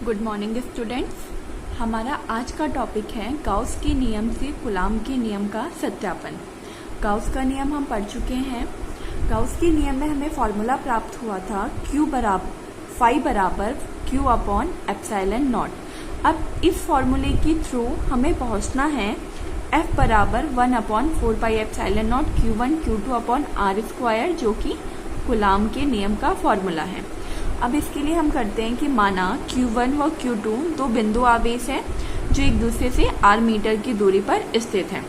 Good morning students. हमारा आज का टॉपिक है गाउस के नियम से कूलाम के नियम का सत्यापन। गाउस का नियम हम पढ़ चुके हैं। गाउस के नियम में हमें फॉर्मूला प्राप्त हुआ था फाई बराबर Q अपॉन एप्सिलॉन नॉट। अब इस फॉर्मूले के थ्रू हमें पहुंचना है F बराबर 1 upon 4 pi epsilon not Q1 Q2 upon R square, जो कि कूलाम के नियम का फॉर्मूला है। अब इसके लिए हम करते हैं कि माना Q1 व Q2 दो बिंदु आवेश हैं जो एक दूसरे से R मीटर की दूरी पर स्थित हैं।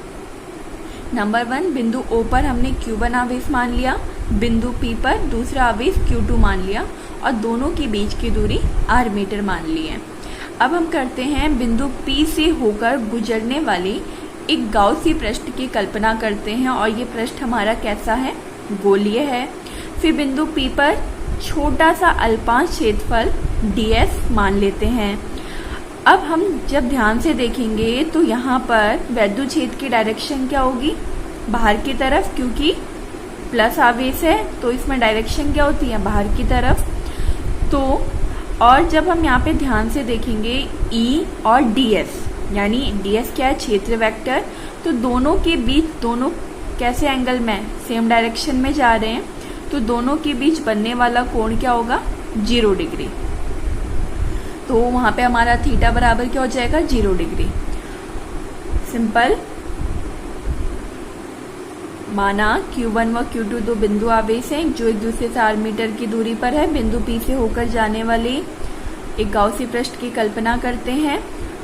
नंबर 1, बिंदु O पर हमने Q1 आवेश मान लिया, बिंदु P पर दूसरा आवेश Q2 मान लिया और दोनों के बीच की दूरी R मीटर मान ली है। अब हम करते हैं बिंदु P से होकर गुजरने वाले एक गाउसी पृष्ठ की कल्पना करते हैं और ये पृष्ठ हमारा कैसा है, गोलीय है। फिर बिंदु P पर छोटा सा अल्पांश क्षेत्रफल ds मान लेते हैं। अब हम जब ध्यान से देखेंगे तो यहाँ पर वैद्युत क्षेत्र की डायरेक्शन क्या होगी, बाहर की तरफ, क्योंकि प्लस आवेश है तो इसमें डायरेक्शन क्या होती है, बाहर की तरफ। तो और जब हम यहाँ पे ध्यान से देखेंगे E और ds, यानी ds क्या है, क्षेत्र वेक्टर, तो दोनों के बीच दोनों कैसे एंगल में सेम डायरेक्शन में जा रहे हैं, तो दोनों के बीच बनने वाला कोण क्या होगा, 0 डिग्री। तो वहां पे हमारा थीटा बराबर क्या हो जाएगा, 0 डिग्री। सिंपल। माना Q1 व Q2 दो बिंदु आवेश हैं जो एक दूसरे से R मीटर की दूरी पर है। बिंदु P से होकर जाने वाले एक गाउसी पृष्ठ की कल्पना करते हैं।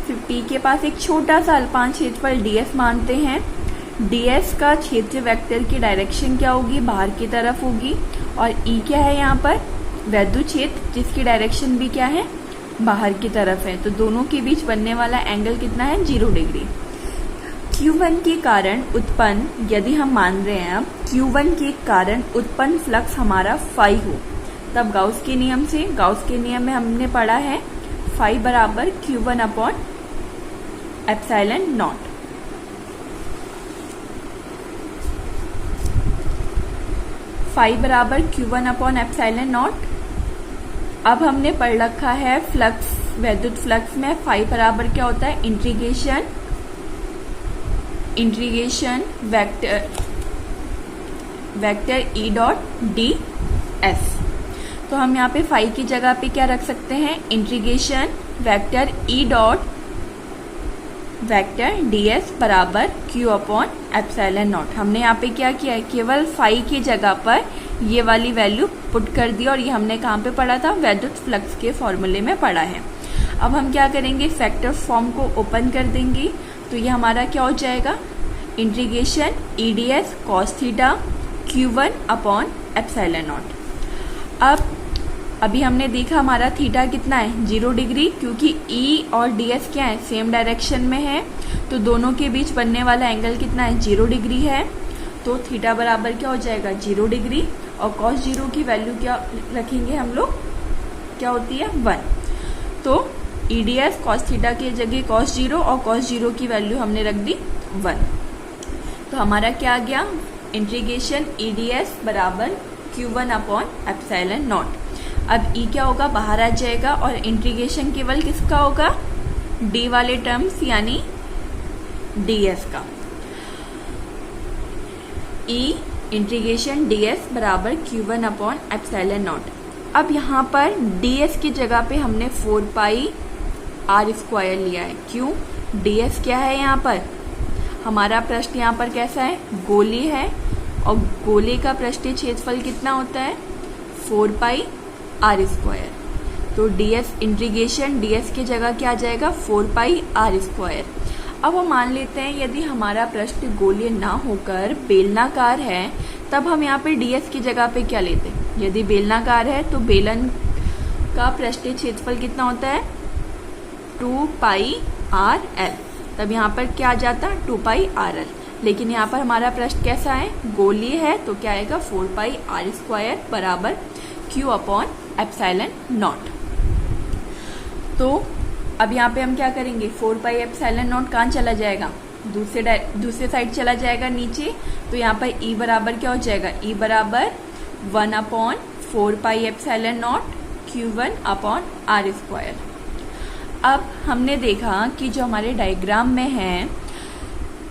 फिर P के पास एक छोटा सा अल्पांश क्षेत्रफल ds मानते हैं। ds का क्षेत्र वेक्टर की डायरेक्शन क्या होगी, बाहर की तरफ होगी। और E क्या है यहाँ पर, वैद्युत क्षेत्र, जिसकी डायरेक्शन भी क्या है, बाहर की तरफ है। तो दोनों के बीच बनने वाला एंगल कितना है, 0 डिग्री। Q1 के कारण उत्पन्न, यदि हम मान रहे हैं अब Q1 के कारण उत्पन्न फ्लक्स हमारा फाई हो, तब गाउस के नियम में हमने पढ़ा है फाई बराबर Q1 upon epsilon not. Phi बराबर Q1 अपॉन एप्सिलॉन नॉट। अब हमने पढ़ रखा है फ्लक्स, वैद्युत फ्लक्स में फाई बराबर क्या होता है, integration vector E dot ds। तो हम यहाँ पे फाई की जगह पे क्या रख सकते हैं, integration vector E dot vector ds बराबर Q अपॉन एप्सिलॉन नॉट। हमने यहाँ पे क्या किया है, केवल फाई की जगह पर ये वाली वैल्यू पुट कर दी और ये हमने कहाँ पे पढ़ा था, वैद्युत फ्लक्स के फॉर्मूले में पढ़ा है। अब हम क्या करेंगे, फैक्टर फॉर्म को ओपन कर देंगे। तो ये हमारा क्या हो जाएगा, integration E ds cos theta Q1 upon epsilon not. अभी हमने देखा हमारा थीटा कितना है, 0 डिग्री, क्योंकि E और ds क्या है, सेम डायरेक्शन में है। तो दोनों के बीच बनने वाला एंगल कितना है, 0 डिग्री है। तो थीटा बराबर क्या हो जाएगा, 0 डिग्री। और cos 0 की वैल्यू क्या रखेंगे हम लोग, क्या होती है, 1। तो E ds cos थीटा की जगह cos 0 और cos 0 की वैल्यू हमने रख दी 1। तो हमारा क्या आ गया, इंटीग्रेशन E ds बराबर Q1 अपॉन एप्सिलॉन नॉट। अब E क्या होगा, बाहर आ जाएगा और इंटीग्रेशन केवल किसका होगा, D वाले टर्म्स यानी ds का। E इंटीग्रेशन ds बराबर Q1 अपॉन एप्सिलॉन नॉट। अब यहाँ पर ds की जगह पे हमने 4 पाई R स्क्वायर लिया है। क्यों, ds क्या है, यहाँ पर हमारा पृष्ठ यहाँ पर कैसा है, गोली है, और गोले का पृष्ठीय क्षेत्रफल कितना होता है, 4 पाई R स्क्वायर। तो ds इंटीग्रेशन ds की जगह क्या आ जाएगा, 4 पाई R स्क्वायर। अब हम मान लेते हैं यदि हमारा पृष्ठ गोलीय ना होकर बेलनाकार है, तब हम यहाँ पे ds की जगह पे क्या लेते हैं, यदि बेलनाकार है तो बेलन का पृष्ठीय क्षेत्रफल कितना होता है, 2 पाई RL। तब यहाँ पर क्या आ जाता, 2 पाई RL। लेकिन यहाँ पर हमारा पृष्ठ कैसा है, गोलीय है, तो क्या आएगा, 4 पाई R स्क्वायर बराबर Q अपॉन एप्सिलॉन नॉट। तो अब यहाँ पे हम क्या करेंगे, 4 पाई एप्सिलॉन नॉट कहाँ चला जाएगा, दूसरे साइड चला जाएगा नीचे। तो यहाँ पर E बराबर क्या हो जाएगा, E बराबर 1 upon 4 pi epsilon not Q1 upon R square. अब हमने देखा कि जो हमारे डायग्राम में है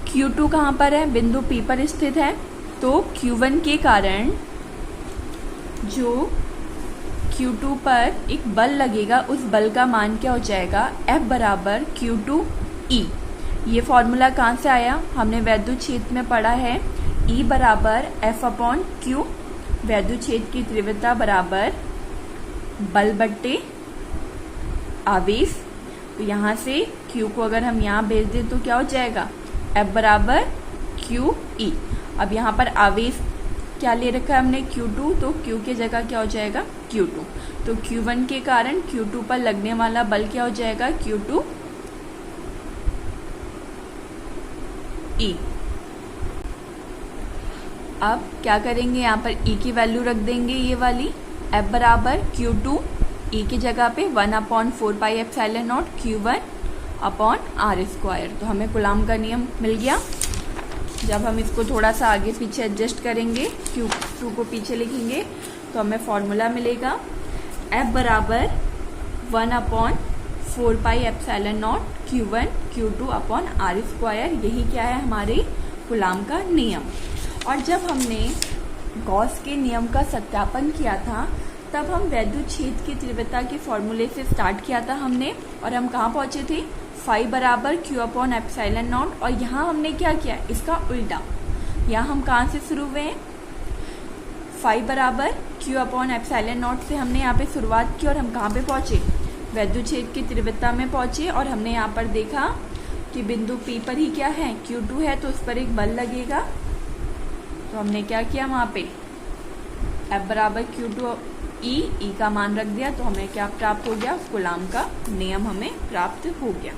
Q2 कहाँ पर है, बिंदु P पर स्थित है। तो Q1 के कारण जो Q2 पर एक बल लगेगा, उस बल का मान क्या हो जाएगा, F बराबर Q2E। ये फॉर्मूला कहाँ से आया, हमने वैद्युत क्षेत्र में पढ़ा है E बराबर F अपॉन Q, वैद्युत क्षेत्र की तीव्रता बराबर बल बट्टे आवेश। तो यहाँ से Q को अगर हम यहाँ भेज दें तो क्या हो जाएगा, F बराबर QE। अब यहाँ पर आवेश क्या ले रखा है हमने, Q2, तो Q की जगह क्या हो जाएगा, Q2। तो Q1 के कारण Q2 पर लगने वाला बल क्या हो जाएगा, Q2E। अब क्या करेंगे, यहाँ पर E की वैल्यू रख देंगे, ये वाली F बराबर Q2, E की जगह पे 1/4πε0 Q1 अपॉन R स्क्वायर। तो हमें कूलाम का नियम मिल गया। जब हम इसको थोड़ा सा आगे पीछे एडजस्ट करेंगे, Q2 को पीछे लिखेंगे, तो हमें फॉर्मूला मिलेगा F बराबर 1/4πε0 Q1 Q2 upon R square. यही क्या है, हमारे कूलाम का नियम। और जब हमने गॉस के नियम का सत्यापन किया था, तब हम वैद्युत क्षेत्र की तीव्रता के फॉर्मूले से स्टार्ट किया था हमने, और हम कहाँ पहुंचे थे, फाई बराबर Q अपॉन एप्सिलॉन नॉट। और यहाँ हमने क्या किया, इसका उल्टा। यहाँ हम कहाँ से शुरू हुए हैं, फाई बराबर Q अपॉन एप्सिलॉन नॉट से हमने यहाँ पे शुरुआत की, और हम कहाँ पे पहुंचे, वैद्युत क्षेत्र की तीव्रता में पहुंचे। और हमने यहाँ पर देखा कि बिंदु P पर ही क्या है, Q2 है, तो उस पर एक बल लगेगा। तो हमने क्या किया, वहाँ पे F बराबर Q2E का मान रख दिया। तो हमें क्या प्राप्त हो गया, कूलाम का नियम हमें प्राप्त हो गया।